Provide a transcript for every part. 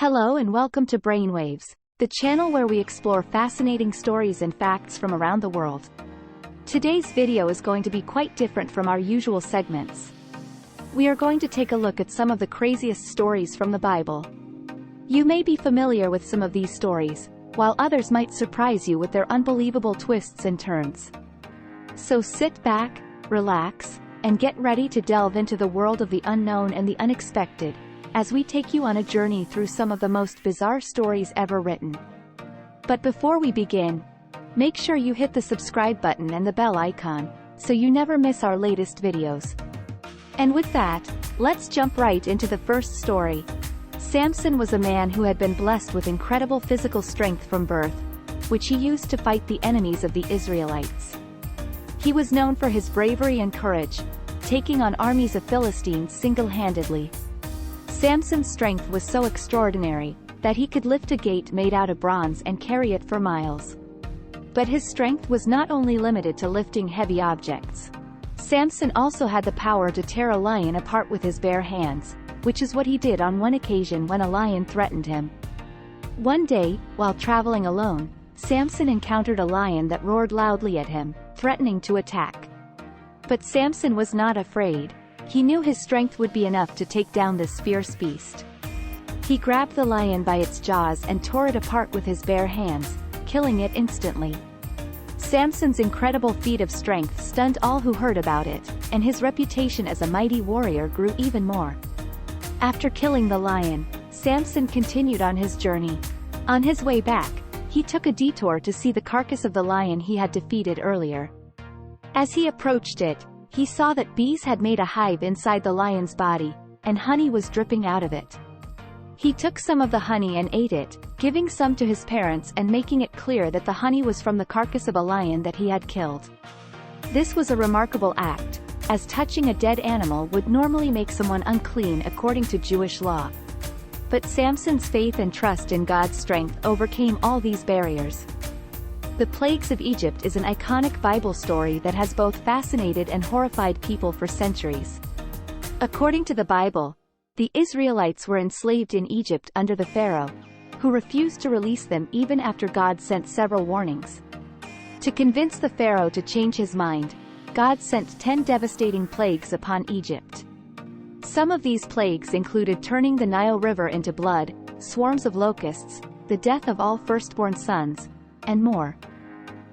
Hello and welcome to Brainwaves, the channel where we explore fascinating stories and facts from around the world. Today's video is going to be quite different from our usual segments. We are going to take a look at some of the craziest stories from the Bible. You may be familiar with some of these stories, while others might surprise you with their unbelievable twists and turns. So sit back, relax, and get ready to delve into the world of the unknown and the unexpected, as we take you on a journey through some of the most bizarre stories ever written. But before we begin, make sure you hit the subscribe button and the bell icon, so you never miss our latest videos. And with that, let's jump right into the first story. Samson was a man who had been blessed with incredible physical strength from birth, which he used to fight the enemies of the Israelites. He was known for his bravery and courage, taking on armies of Philistines single-handedly. Samson's strength was so extraordinary that he could lift a gate made out of bronze and carry it for miles. But his strength was not only limited to lifting heavy objects. Samson also had the power to tear a lion apart with his bare hands, which is what he did on one occasion when a lion threatened him. One day, while traveling alone, Samson encountered a lion that roared loudly at him, threatening to attack. But Samson was not afraid. He knew his strength would be enough to take down this fierce beast. He grabbed the lion by its jaws and tore it apart with his bare hands, killing it instantly. Samson's incredible feat of strength stunned all who heard about it, and his reputation as a mighty warrior grew even more. After killing the lion, Samson continued on his journey. On his way back, he took a detour to see the carcass of the lion he had defeated earlier. As he approached it, he saw that bees had made a hive inside the lion's body, and honey was dripping out of it. He took some of the honey and ate it, giving some to his parents and making it clear that the honey was from the carcass of a lion that he had killed. This was a remarkable act, as touching a dead animal would normally make someone unclean according to Jewish law. But Samson's faith and trust in God's strength overcame all these barriers. The Plagues of Egypt is an iconic Bible story that has both fascinated and horrified people for centuries. According to the Bible, the Israelites were enslaved in Egypt under the Pharaoh, who refused to release them even after God sent several warnings. To convince the Pharaoh to change his mind, God sent 10 devastating plagues upon Egypt. Some of these plagues included turning the Nile River into blood, swarms of locusts, the death of all firstborn sons, and more.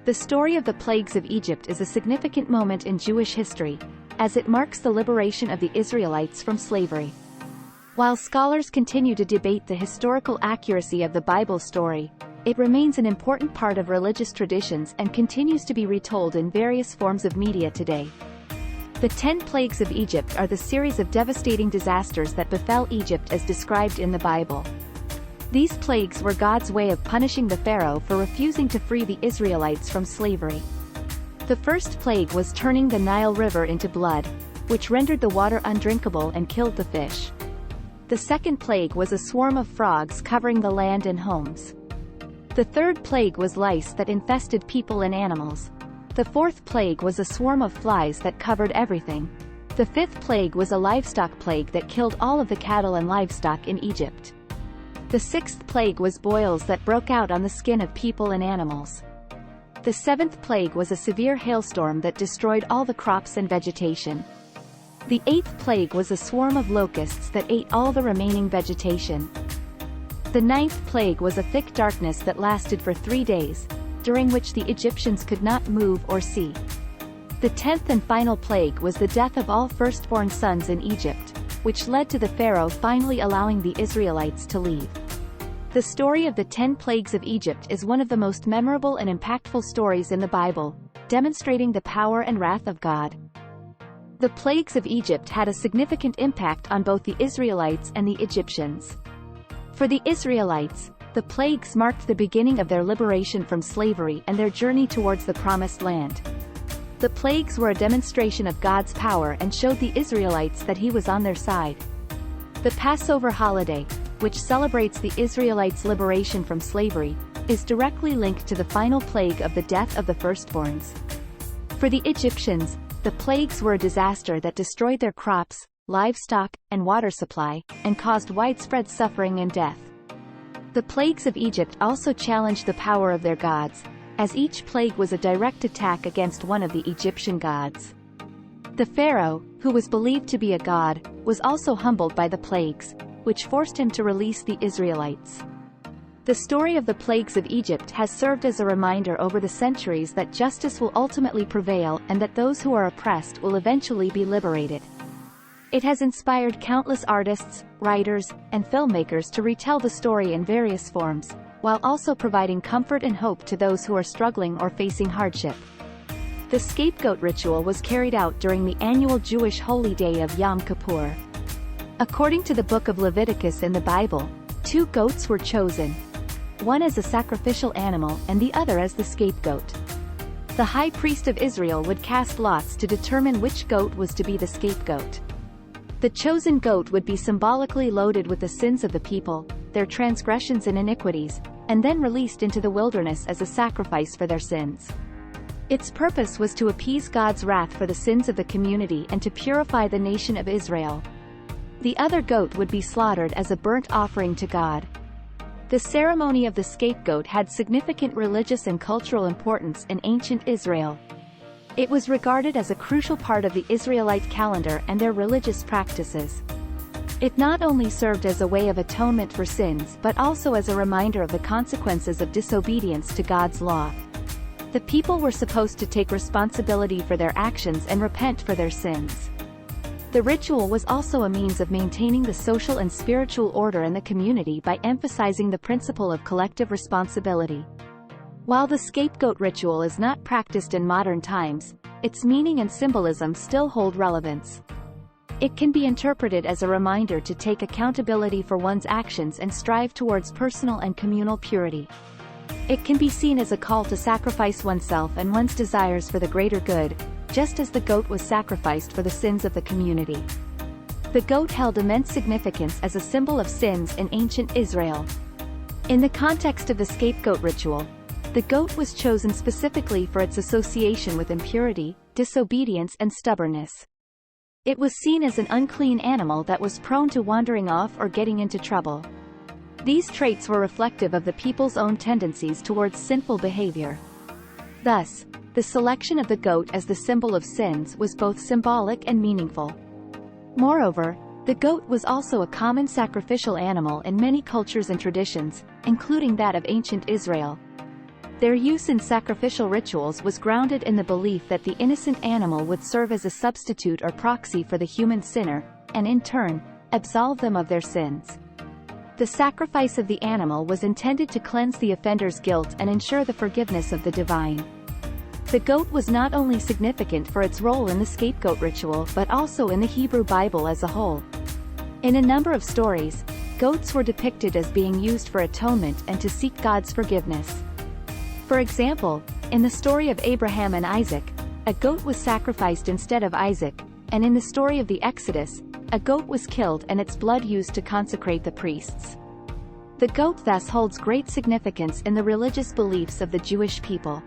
The story of the Plagues of Egypt is a significant moment in Jewish history, as it marks the liberation of the Israelites from slavery. While scholars continue to debate the historical accuracy of the Bible story, it remains an important part of religious traditions and continues to be retold in various forms of media today. The 10 Plagues of Egypt are the series of devastating disasters that befell Egypt as described in the Bible. These plagues were God's way of punishing the Pharaoh for refusing to free the Israelites from slavery. The first plague was turning the Nile River into blood, which rendered the water undrinkable and killed the fish. The second plague was a swarm of frogs covering the land and homes. The third plague was lice that infested people and animals. The fourth plague was a swarm of flies that covered everything. The fifth plague was a livestock plague that killed all of the cattle and livestock in Egypt. The sixth plague was boils that broke out on the skin of people and animals. The seventh plague was a severe hailstorm that destroyed all the crops and vegetation. The eighth plague was a swarm of locusts that ate all the remaining vegetation. The ninth plague was a thick darkness that lasted for 3 days, during which the Egyptians could not move or see. The 10th and final plague was the death of all firstborn sons in Egypt, which led to the Pharaoh finally allowing the Israelites to leave. The story of the 10 Plagues of Egypt is one of the most memorable and impactful stories in the Bible, demonstrating the power and wrath of God. The Plagues of Egypt had a significant impact on both the Israelites and the Egyptians. For the Israelites, the plagues marked the beginning of their liberation from slavery and their journey towards the Promised Land. The plagues were a demonstration of God's power and showed the Israelites that He was on their side. The Passover holiday, which celebrates the Israelites' liberation from slavery, is directly linked to the final plague of the death of the firstborns. For the Egyptians, the plagues were a disaster that destroyed their crops, livestock, and water supply, and caused widespread suffering and death. The plagues of Egypt also challenged the power of their gods, as each plague was a direct attack against one of the Egyptian gods. The pharaoh, who was believed to be a god, was also humbled by the plagues, which forced him to release the Israelites. The story of the plagues of Egypt has served as a reminder over the centuries that justice will ultimately prevail and that those who are oppressed will eventually be liberated. It has inspired countless artists, writers, and filmmakers to retell the story in various forms, while also providing comfort and hope to those who are struggling or facing hardship. The scapegoat ritual was carried out during the annual Jewish holy day of Yom Kippur. According to the book of Leviticus in the Bible, 2 goats were chosen, one as a sacrificial animal and the other as the scapegoat. The high priest of Israel would cast lots to determine which goat was to be the scapegoat. The chosen goat would be symbolically loaded with the sins of the people, their transgressions and iniquities, and then released into the wilderness as a sacrifice for their sins. Its purpose was to appease God's wrath for the sins of the community and to purify the nation of Israel. The other goat would be slaughtered as a burnt offering to God. The ceremony of the scapegoat had significant religious and cultural importance in ancient Israel. It was regarded as a crucial part of the Israelite calendar and their religious practices. It not only served as a way of atonement for sins but also as a reminder of the consequences of disobedience to God's law. The people were supposed to take responsibility for their actions and repent for their sins. The ritual was also a means of maintaining the social and spiritual order in the community by emphasizing the principle of collective responsibility. While the scapegoat ritual is not practiced in modern times, its meaning and symbolism still hold relevance. It can be interpreted as a reminder to take accountability for one's actions and strive towards personal and communal purity. It can be seen as a call to sacrifice oneself and one's desires for the greater good, just as the goat was sacrificed for the sins of the community. The goat held immense significance as a symbol of sins in ancient Israel. In the context of the scapegoat ritual, the goat was chosen specifically for its association with impurity, disobedience and stubbornness. It was seen as an unclean animal that was prone to wandering off or getting into trouble. These traits were reflective of the people's own tendencies towards sinful behavior. Thus, the selection of the goat as the symbol of sins was both symbolic and meaningful. Moreover, the goat was also a common sacrificial animal in many cultures and traditions, including that of ancient Israel. Their use in sacrificial rituals was grounded in the belief that the innocent animal would serve as a substitute or proxy for the human sinner, and in turn, absolve them of their sins. The sacrifice of the animal was intended to cleanse the offender's guilt and ensure the forgiveness of the divine. The goat was not only significant for its role in the scapegoat ritual but also in the Hebrew Bible as a whole. In a number of stories, goats were depicted as being used for atonement and to seek God's forgiveness. For example, in the story of Abraham and Isaac, a goat was sacrificed instead of Isaac, and in the story of the Exodus, a goat was killed and its blood used to consecrate the priests. The goat thus holds great significance in the religious beliefs of the Jewish people.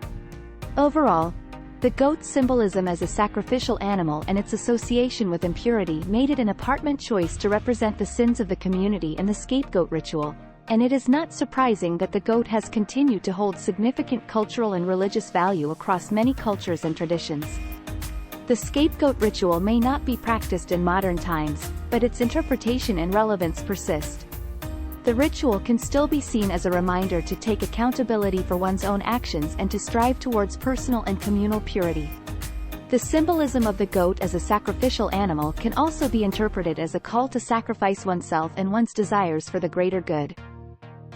Overall, the goat's symbolism as a sacrificial animal and its association with impurity made it an appropriate choice to represent the sins of the community in the scapegoat ritual, and it is not surprising that the goat has continued to hold significant cultural and religious value across many cultures and traditions. The scapegoat ritual may not be practiced in modern times, but its interpretation and relevance persist. The ritual can still be seen as a reminder to take accountability for one's own actions and to strive towards personal and communal purity. The symbolism of the goat as a sacrificial animal can also be interpreted as a call to sacrifice oneself and one's desires for the greater good.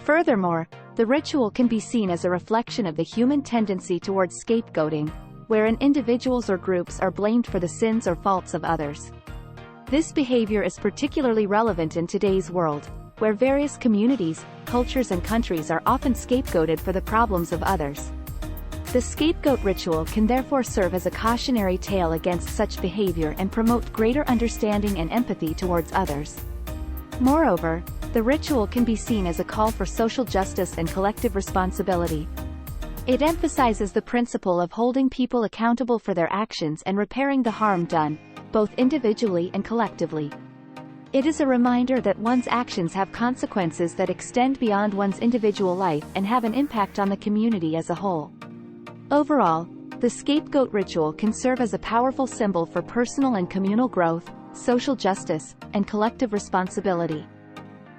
Furthermore, the ritual can be seen as a reflection of the human tendency towards scapegoating, wherein individuals or groups are blamed for the sins or faults of others. This behavior is particularly relevant in today's world, where various communities, cultures and countries are often scapegoated for the problems of others. The scapegoat ritual can therefore serve as a cautionary tale against such behavior and promote greater understanding and empathy towards others. Moreover, the ritual can be seen as a call for social justice and collective responsibility. It emphasizes the principle of holding people accountable for their actions and repairing the harm done, both individually and collectively. It is a reminder that one's actions have consequences that extend beyond one's individual life and have an impact on the community as a whole. Overall, the scapegoat ritual can serve as a powerful symbol for personal and communal growth, social justice, and collective responsibility.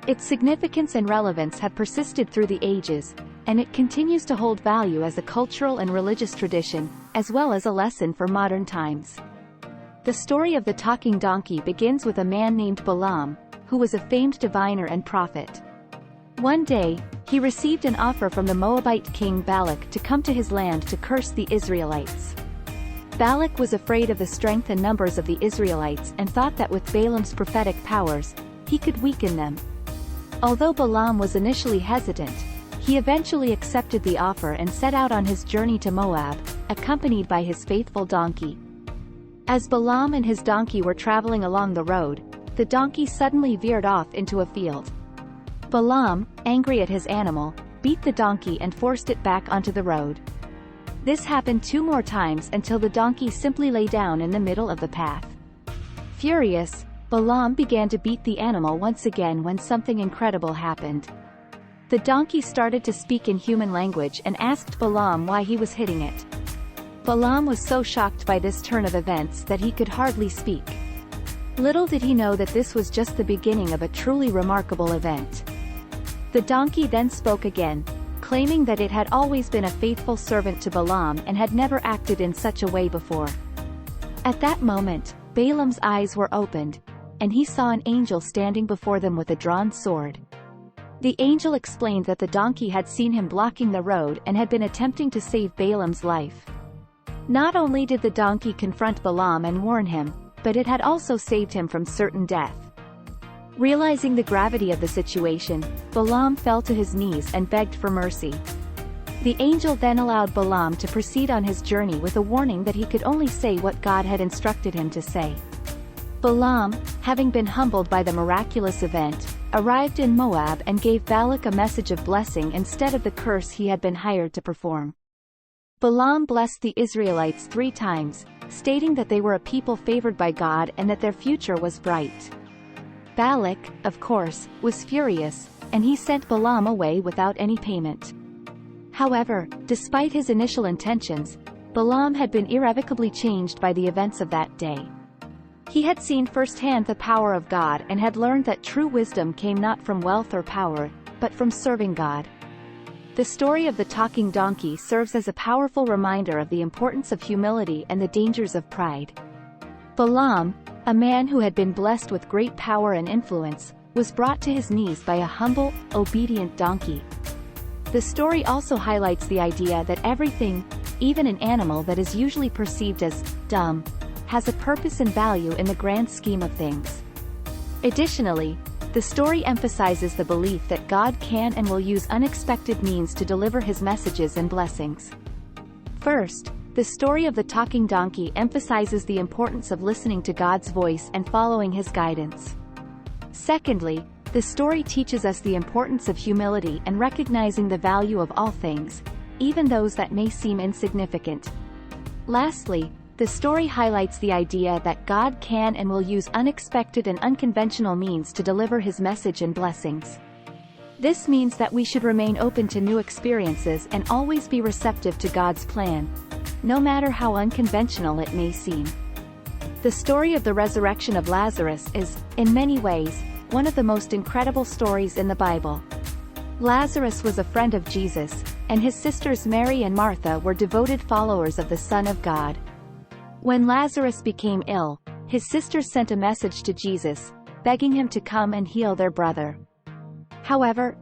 Its significance and relevance have persisted through the ages, and it continues to hold value as a cultural and religious tradition, as well as a lesson for modern times. The story of the talking donkey begins with a man named Balaam, who was a famed diviner and prophet. One day, he received an offer from the Moabite king Balak to come to his land to curse the Israelites. Balak was afraid of the strength and numbers of the Israelites and thought that with Balaam's prophetic powers, he could weaken them. Although Balaam was initially hesitant, he eventually accepted the offer and set out on his journey to Moab, accompanied by his faithful donkey. As Balaam and his donkey were traveling along the road, the donkey suddenly veered off into a field. Balaam, angry at his animal, beat the donkey and forced it back onto the road. This happened 2 more times until the donkey simply lay down in the middle of the path. Furious, Balaam began to beat the animal once again when something incredible happened. The donkey started to speak in human language and asked Balaam why he was hitting it. Balaam was so shocked by this turn of events that he could hardly speak. Little did he know that this was just the beginning of a truly remarkable event. The donkey then spoke again, claiming that it had always been a faithful servant to Balaam and had never acted in such a way before. At that moment, Balaam's eyes were opened, and he saw an angel standing before them with a drawn sword. The angel explained that the donkey had seen him blocking the road and had been attempting to save Balaam's life. Not only did the donkey confront Balaam and warn him, but it had also saved him from certain death. Realizing the gravity of the situation, Balaam fell to his knees and begged for mercy. The angel then allowed Balaam to proceed on his journey with a warning that he could only say what God had instructed him to say. Balaam, having been humbled by the miraculous event, arrived in Moab and gave Balak a message of blessing instead of the curse he had been hired to perform. Balaam blessed the Israelites 3 times, stating that they were a people favored by God and that their future was bright. Balak, of course, was furious, and he sent Balaam away without any payment. However, despite his initial intentions, Balaam had been irrevocably changed by the events of that day. He had seen firsthand the power of God and had learned that true wisdom came not from wealth or power, but from serving God. The story of the talking donkey serves as a powerful reminder of the importance of humility and the dangers of pride. Balaam, a man who had been blessed with great power and influence, was brought to his knees by a humble, obedient donkey. The story also highlights the idea that everything, even an animal that is usually perceived as dumb, has a purpose and value in the grand scheme of things. Additionally, the story emphasizes the belief that God can and will use unexpected means to deliver his messages and blessings. First, the story of the talking donkey emphasizes the importance of listening to God's voice and following his guidance. Secondly, the story teaches us the importance of humility and recognizing the value of all things, even those that may seem insignificant. Lastly, the story highlights the idea that God can and will use unexpected and unconventional means to deliver his message and blessings. This means that we should remain open to new experiences and always be receptive to God's plan, no matter how unconventional it may seem. The story of the resurrection of Lazarus is, in many ways, one of the most incredible stories in the Bible. Lazarus was a friend of Jesus, and his sisters Mary and Martha were devoted followers of the Son of God. When Lazarus became ill, his sisters sent a message to Jesus, begging him to come and heal their brother. However,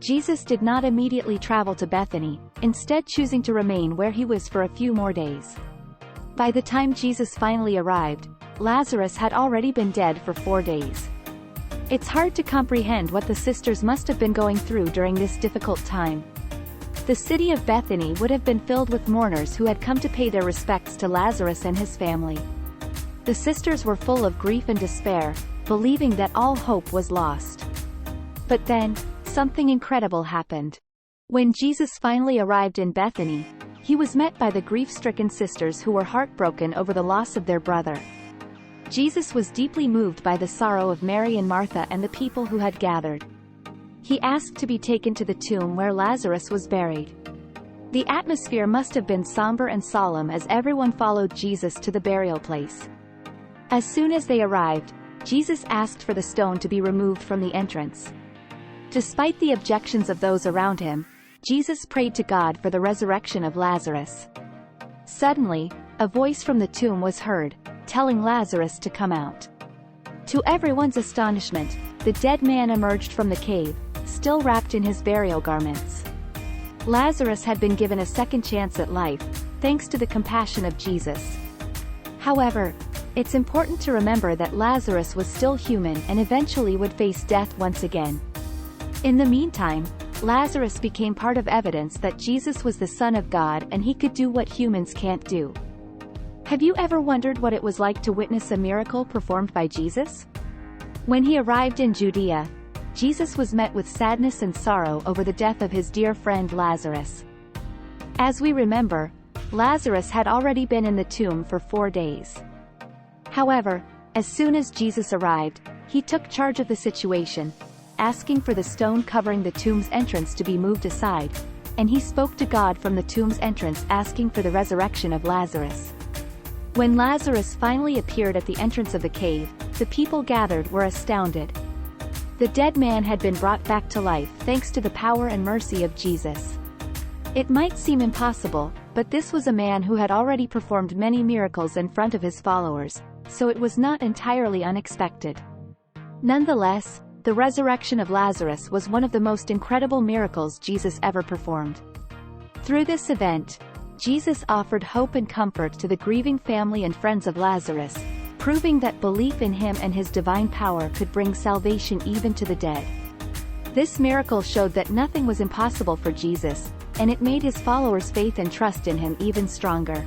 Jesus did not immediately travel to Bethany, instead choosing to remain where he was for a few more days. By the time Jesus finally arrived, Lazarus had already been dead for 4 days. It's hard to comprehend what the sisters must have been going through during this difficult time. The city of Bethany would have been filled with mourners who had come to pay their respects to Lazarus and his family. The sisters were full of grief and despair, believing that all hope was lost. But then, something incredible happened. When Jesus finally arrived in Bethany, he was met by the grief-stricken sisters who were heartbroken over the loss of their brother. Jesus was deeply moved by the sorrow of Mary and Martha and the people who had gathered. He asked to be taken to the tomb where Lazarus was buried. The atmosphere must have been somber and solemn as everyone followed Jesus to the burial place. As soon as they arrived, Jesus asked for the stone to be removed from the entrance. Despite the objections of those around him, Jesus prayed to God for the resurrection of Lazarus. Suddenly, a voice from the tomb was heard, telling Lazarus to come out. To everyone's astonishment, the dead man emerged from the cave, still wrapped in his burial garments. Lazarus had been given a second chance at life, thanks to the compassion of Jesus. However, it's important to remember that Lazarus was still human and eventually would face death once again. In the meantime, Lazarus became part of evidence that Jesus was the Son of God and he could do what humans can't do. Have you ever wondered what it was like to witness a miracle performed by Jesus? When he arrived in Judea, Jesus was met with sadness and sorrow over the death of his dear friend Lazarus. As we remember, Lazarus had already been in the tomb for 4 days. However, as soon as Jesus arrived, he took charge of the situation, asking for the stone covering the tomb's entrance to be moved aside, and he spoke to God from the tomb's entrance asking for the resurrection of Lazarus. When Lazarus finally appeared at the entrance of the cave, the people gathered were astounded. The dead man had been brought back to life thanks to the power and mercy of Jesus. It might seem impossible, but this was a man who had already performed many miracles in front of his followers, so it was not entirely unexpected. Nonetheless, the resurrection of Lazarus was one of the most incredible miracles Jesus ever performed. Through this event, Jesus offered hope and comfort to the grieving family and friends of Lazarus, proving that belief in him and his divine power could bring salvation even to the dead. This miracle showed that nothing was impossible for Jesus, and it made his followers' faith and trust in him even stronger.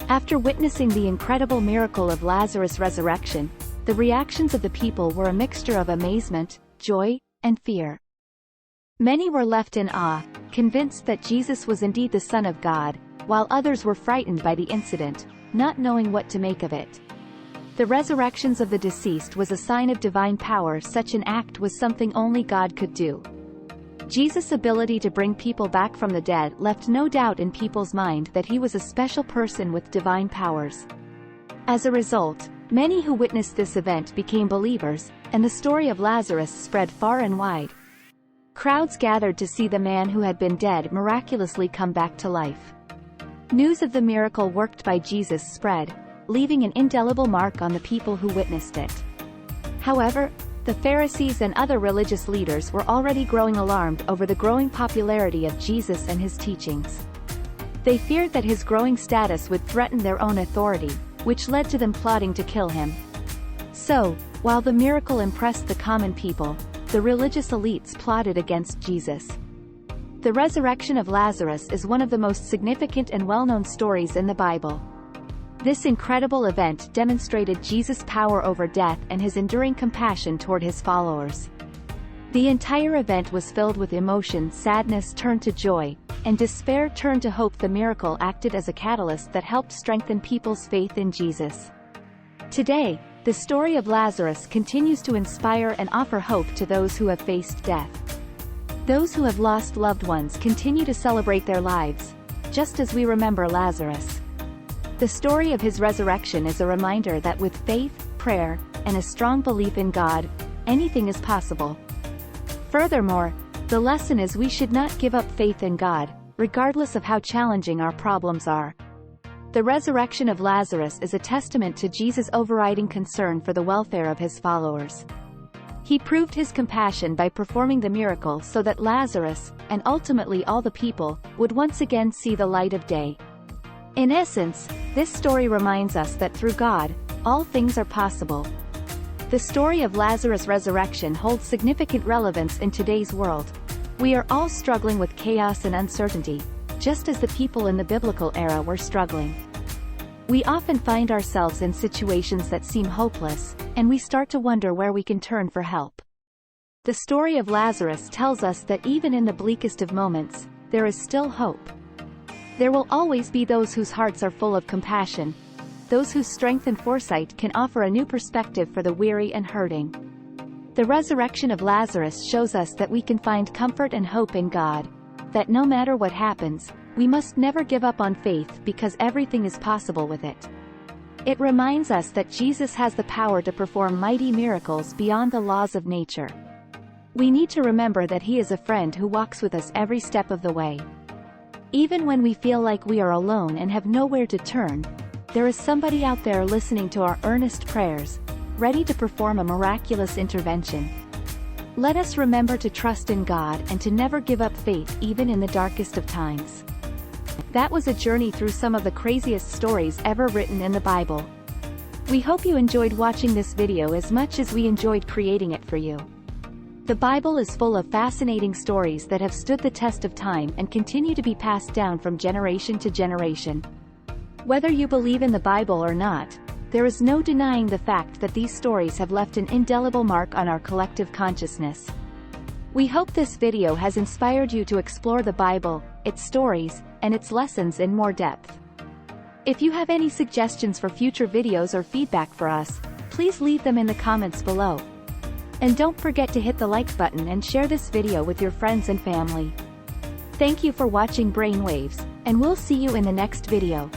After witnessing the incredible miracle of Lazarus' resurrection, the reactions of the people were a mixture of amazement, joy, and fear. Many were left in awe, convinced that Jesus was indeed the Son of God, while others were frightened by the incident, not knowing what to make of it. The resurrections of the deceased was a sign of divine power. Such an act was something only God could do. Jesus' ability to bring people back from the dead left no doubt in people's mind that he was a special person with divine powers. As a result, many who witnessed this event became believers, and the story of Lazarus spread far and wide. Crowds gathered to see the man who had been dead miraculously come back to life. News of the miracle worked by Jesus spread, leaving an indelible mark on the people who witnessed it. However, the Pharisees and other religious leaders were already growing alarmed over the growing popularity of Jesus and his teachings. They feared that his growing status would threaten their own authority, which led to them plotting to kill him. So, while the miracle impressed the common people, the religious elites plotted against Jesus. The resurrection of Lazarus is one of the most significant and well-known stories in the Bible. This incredible event demonstrated Jesus' power over death and his enduring compassion toward his followers. The entire event was filled with emotion. Sadness turned to joy, and despair turned to hope. The miracle acted as a catalyst that helped strengthen people's faith in Jesus. Today, the story of Lazarus continues to inspire and offer hope to those who have faced death. Those who have lost loved ones continue to celebrate their lives, just as we remember Lazarus. The story of his resurrection is a reminder that with faith, prayer, and a strong belief in God, anything is possible. Furthermore, the lesson is we should not give up faith in God, regardless of how challenging our problems are. The resurrection of Lazarus is a testament to Jesus' overriding concern for the welfare of his followers. He proved his compassion by performing the miracle so that Lazarus, and ultimately all the people, would once again see the light of day. In essence, this story reminds us that through God, all things are possible. The story of Lazarus' resurrection holds significant relevance in today's world. We are all struggling with chaos and uncertainty, just as the people in the biblical era were struggling. We often find ourselves in situations that seem hopeless, and we start to wonder where we can turn for help. The story of Lazarus tells us that even in the bleakest of moments, there is still hope. There will always be those whose hearts are full of compassion, those whose strength and foresight can offer a new perspective for the weary and hurting. The resurrection of Lazarus shows us that we can find comfort and hope in God, that no matter what happens, we must never give up on faith because everything is possible with it. It reminds us that Jesus has the power to perform mighty miracles beyond the laws of nature. We need to remember that He is a friend who walks with us every step of the way. Even when we feel like we are alone and have nowhere to turn, there is somebody out there listening to our earnest prayers, ready to perform a miraculous intervention. Let us remember to trust in God and to never give up faith even in the darkest of times. That was a journey through some of the craziest stories ever written in the Bible. We hope you enjoyed watching this video as much as we enjoyed creating it for you. The Bible is full of fascinating stories that have stood the test of time and continue to be passed down from generation to generation. Whether you believe in the Bible or not, there is no denying the fact that these stories have left an indelible mark on our collective consciousness. We hope this video has inspired you to explore the Bible, its stories, and its lessons in more depth. If you have any suggestions for future videos or feedback for us, please leave them in the comments below. And don't forget to hit the like button and share this video with your friends and family. Thank you for watching Brainwaves, and we'll see you in the next video.